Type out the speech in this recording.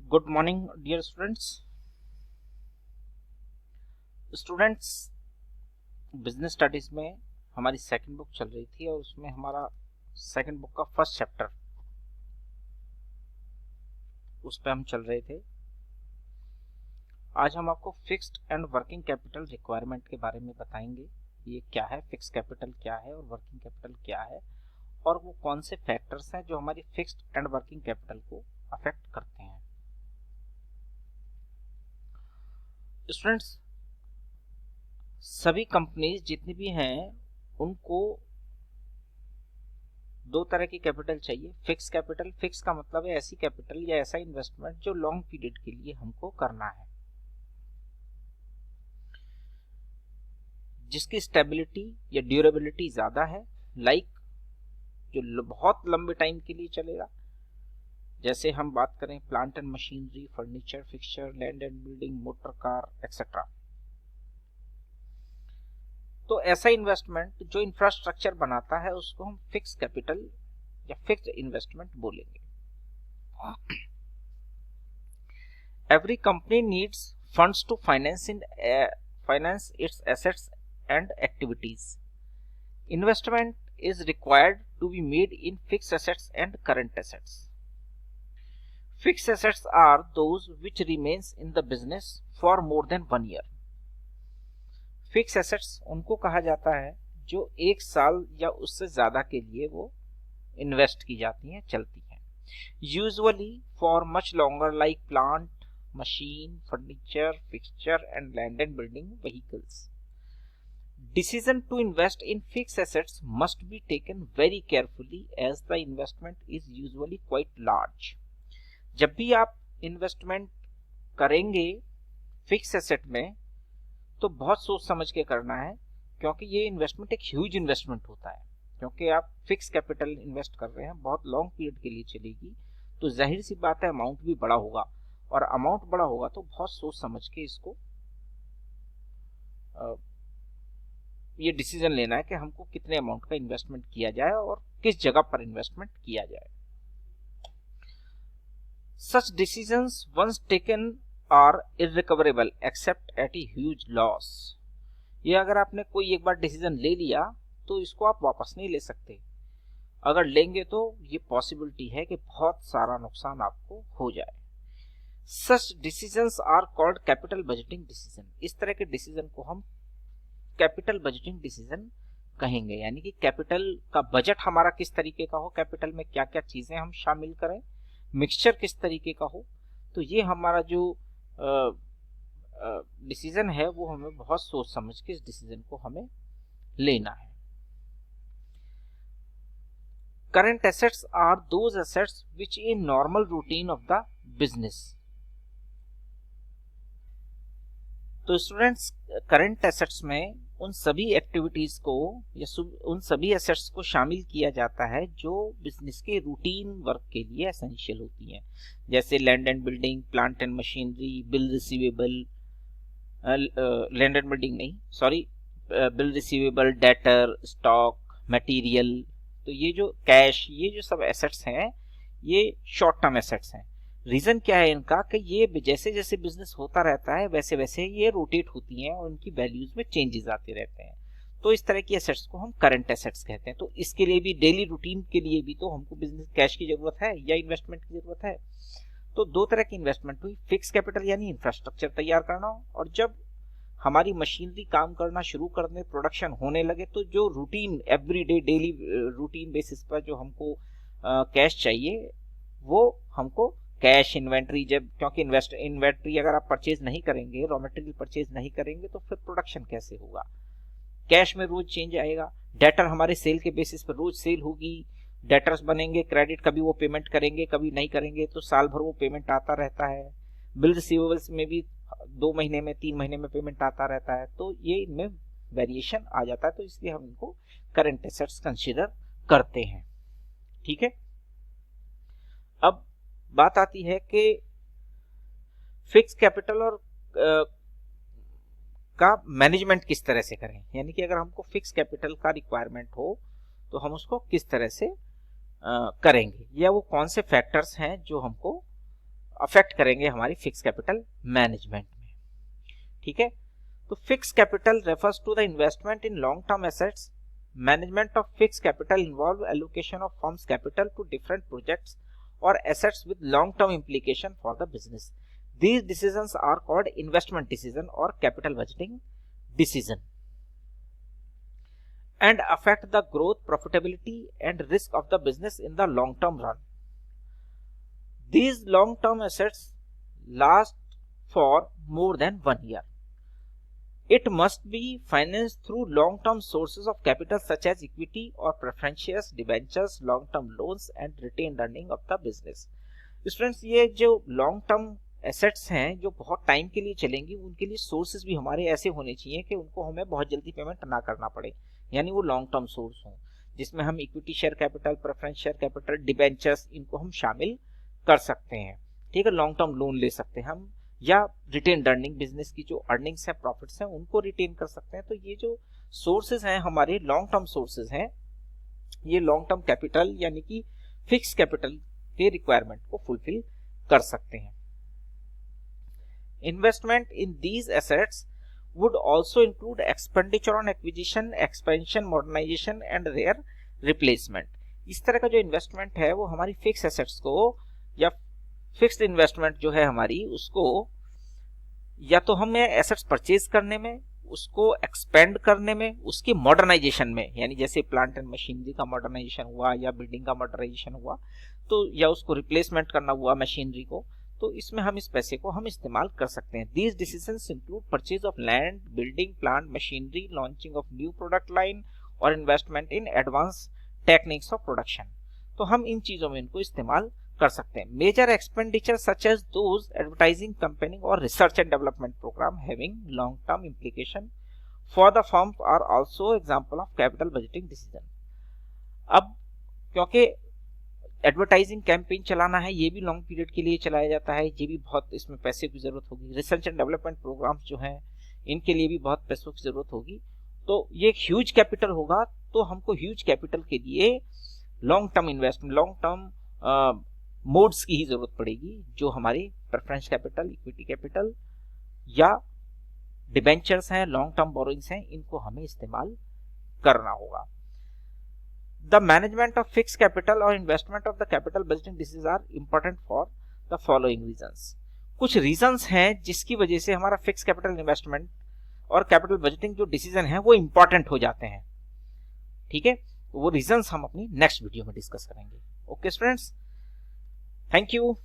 Good morning dear students. Business studies में हमारी second book चल रही थी और उसमें हमारा सेकंड बुक का फर्स्ट चैप्टर उस पर हम चल रहे थे। आज हम आपको fixed and working capital requirement के बारे में बताएंगे। ये क्या है, फिक्स्ड कैपिटल क्या है और वर्किंग कैपिटल क्या है, और वो कौन से फैक्टर्स हैं जो हमारी फिक्स्ड एंड वर्किंग कैपिटल को अफेक्ट करते हैं। स्टूडेंट्स, सभी कंपनीज जितनी भी हैं उनको दो तरह की कैपिटल चाहिए। फिक्स कैपिटल, फिक्स का मतलब है ऐसी कैपिटल या ऐसा इन्वेस्टमेंट जो लॉन्ग पीरियड के लिए हमको करना है, जिसकी स्टेबिलिटी या ड्यूरेबिलिटी ज्यादा है, लाइक जो बहुत लंबे टाइम के लिए चलेगा। जैसे हम बात करें plant and machinery, furniture, fixture, land and building, motor car etcetera. तो ऐसा इन्वेस्टमेंट जो इंफ्रास्ट्रक्चर बनाता है उसको हम फिक्स कैपिटल या फिक्स्ड इन्वेस्टमेंट बोलेंगे। Every company needs funds to finance its assets and activities. Investment is required to be made in fixed assets and current assets. Fixed assets are those which remains in the business for more than 1 year। Fix assets उनको कहा जाता है जो 1 साल या उससे ज्यादा के लिए वो इन्वेस्ट की जाती हैं, चलती हैं। Usually for much longer, like plant, machine, furniture, fixture and land and building vehicles. Decision to invest in fix assets must be taken very carefully as the investment is usually quite large. जब भी आप investment करेंगे fix asset में तो बहुत सोच समझ के करना है, क्योंकि ये इन्वेस्टमेंट एक ह्यूज इन्वेस्टमेंट होता है। क्योंकि आप फिक्स कैपिटल इन्वेस्ट कर रहे हैं, बहुत लॉन्ग पीरियड के लिए चलेगी, तो जाहिर सी बात है अमाउंट भी बड़ा होगा, और अमाउंट बड़ा होगा तो बहुत सोच समझ के इसको ये डिसीजन लेना है कि हमको कितने अमाउंट का इन्वेस्टमेंट किया जाए और किस जगह पर इन्वेस्टमेंट किया जाए। Such decisions once taken are irrecoverable except at a huge loss. ये अगर आपने कोई एक बार डिसीजन ले लिया तो इसको आप वापस नहीं ले सकते। अगर लेंगे तो ये पॉसिबिलिटी है कि बहुत सारा नुकसान आपको हो जाए। Such decisions are called capital budgeting decision. इस तरह के डिसीजन को हम कैपिटल बजटिंग डिसीजन कहेंगे, यानी कि कैपिटल का बजट हमारा किस तरीके का हो, कैपिटल में क्या क्या चीजें हम शामिल करें, मिक्सचर किस तरीके का हो। तो ये हमारा जो डिसीजन है वो हमें बहुत सोच समझ के इस डिसीजन को हमें लेना है। Current assets are those assets which in normal routine of the business. तो स्टूडेंट्स, करंट एसेट्स में उन सभी एक्टिविटीज को या उन सभी एसेट्स को शामिल किया जाता है जो बिजनेस के रूटीन वर्क के लिए एसेंशियल होती हैं। जैसे land and building, plant and machinery, bill receivable, land and building नहीं सॉरी bill receivable, debtor, stock, material. तो ये जो कैश, ये जो सब एसेट्स हैं ये शॉर्ट टर्म एसेट्स हैं। रीजन क्या है इनका कि ये जैसे जैसे बिजनेस होता रहता है वैसे वैसे ये रोटेट होती हैं और उनकी वैल्यूज में चेंजेस आते रहते हैं। तो इस तरह की एसेट्स को हम करंट एसेट्स कहते हैं। तो इसके लिए भी, डेली रूटीन के लिए भी तो हमको बिजनेस कैश की जरूरत है या इन्वेस्टमेंट की जरूरत है। तो दो तरह की इन्वेस्टमेंट हुई, फिक्स कैपिटल यानी इंफ्रास्ट्रक्चर तैयार करना, और जब हमारी मशीनरी काम करना शुरू करने, प्रोडक्शन होने लगे, तो जो routine everyday daily routine basis पर जो हमको कैश चाहिए वो हमको कैश, इन्वेंट्री, जब क्योंकि इन्वेंट्री अगर आप परचेज नहीं करेंगे, रॉ मटेरियल परचेज नहीं करेंगे तो फिर प्रोडक्शन कैसे होगा। कैश में रोज चेंज आएगा। डेटर हमारे सेल के बेसिस पर रोज सेल होगी, डेटर्स बनेंगे, क्रेडिट कभी वो पेमेंट करेंगे कभी नहीं करेंगे, तो साल भर वो पेमेंट आता रहता है। बिल रिसीवेबल्स में भी 2 महीने में 3 महीने में पेमेंट आता रहता है। तो ये इनमें वेरिएशन आ जाता है, तो इसलिए हम इनको करंट एसेट्स कंसीडर करते हैं। ठीक है, अब बात आती है कि फिक्स कैपिटल और का मैनेजमेंट किस तरह से करें। यानी कि अगर हमको फिक्स कैपिटल का रिक्वायरमेंट हो तो हम उसको किस तरह से करेंगे, या वो कौन से फैक्टर्स हैं जो हमको अफेक्ट करेंगे हमारी फिक्स कैपिटल मैनेजमेंट में। ठीक है, तो fix capital refers to the investment in long term assets. Management of fix capital involve allocation of firm's capital to different projects और assets with long term implication for the business. These decisions are called investment decision or capital budgeting decision and affect the growth, profitability and risk of the business in the long term run. These long term assets last for more than 1 year. It must be financed through long term sources of capital such as equity or preferential debentures, long term loans and retained earning of the business. Students, ये जो long term assets हैं जो बहुत time के लिए चलेंगी, उनके लिए सोर्सेज भी हमारे ऐसे होने चाहिए कि उनको हमें बहुत जल्दी पेमेंट ना करना पड़े, यानी वो लॉन्ग टर्म सोर्स हों, जिसमें हम equity share capital, preference share capital, debentures, इनको हम शामिल कर सकते हैं। ठीक है, लॉन्ग टर्म लोन ले सकते हैं हम, या रिटेन अर्निंग, बिजनेस की जो अर्निंग्स हैं, प्रॉफिट्स हैं, उनको रिटेन कर सकते हैं। तो ये जो सोर्सेज हैं हमारे लॉन्ग टर्म सोर्सेज हैं, ये लॉन्ग टर्म कैपिटल यानी कि फिक्स कैपिटल के रिक्वायरमेंट को फुलफिल कर सकते हैं। Investment in these assets would also include expenditure on acquisition, expansion, modernization and their replacement. इस तरह का जो इन्वेस्टमेंट है वो हमारी फिक्स एसेट्स को या फिक्स्ड इन्वेस्टमेंट जो है हमारी, उसको या तो हमें एसेट्स परचेज करने में, उसको एक्सपेंड करने में, उसकी मॉडर्नाइजेशन में, यानी जैसे प्लांट एंड मशीनरी का मॉडर्नाइजेशन हुआ या बिल्डिंग का मॉडर्नाइजेशन हुआ, तो या उसको रिप्लेसमेंट करना हुआ मशीनरी को, तो इसमें हम इस पैसे को हम इस्तेमाल कर सकते हैं। These decisions include purchase of land, building, plant, machinery, launching of new product line और investment in advanced techniques of production। तो हम इन चीजों में इनको इस्तेमाल कर सकते हैं। Major expenditure such as those advertising, campaigning और research and development program having long term implication for the firm are also example of capital budgeting decision। अब क्योंकि एडवर्टाइजिंग कैंपेन चलाना है, ये भी लॉन्ग पीरियड के लिए चलाया जाता है, ये भी बहुत इसमें पैसे की जरूरत होगी। रिसर्च एंड डेवलपमेंट प्रोग्राम्स जो हैं, इनके लिए भी बहुत पैसों की जरूरत होगी। तो ये एक ह्यूज कैपिटल होगा, तो हमको ह्यूज कैपिटल के लिए long term investment, long term modes की ही जरूरत पड़ेगी, जो हमारी प्रेफरेंस कैपिटल, इक्विटी कैपिटल या डिबेंचर्स हैं, लॉन्ग टर्म बोरोइंग्स हैं, इनको हमें इस्तेमाल करना होगा। The management of fixed capital or investment of the capital budgeting decisions are important for the following reasons। कुछ रीजंस हैं जिसकी वजह से हमारा फिक्स कैपिटल इन्वेस्टमेंट और कैपिटल बजटिंग जो डिसीजन है वो इंपॉर्टेंट हो जाते हैं। ठीक है, वो रीजंस हम अपनी नेक्स्ट वीडियो में डिस्कस करेंगे। Okay students, thank you.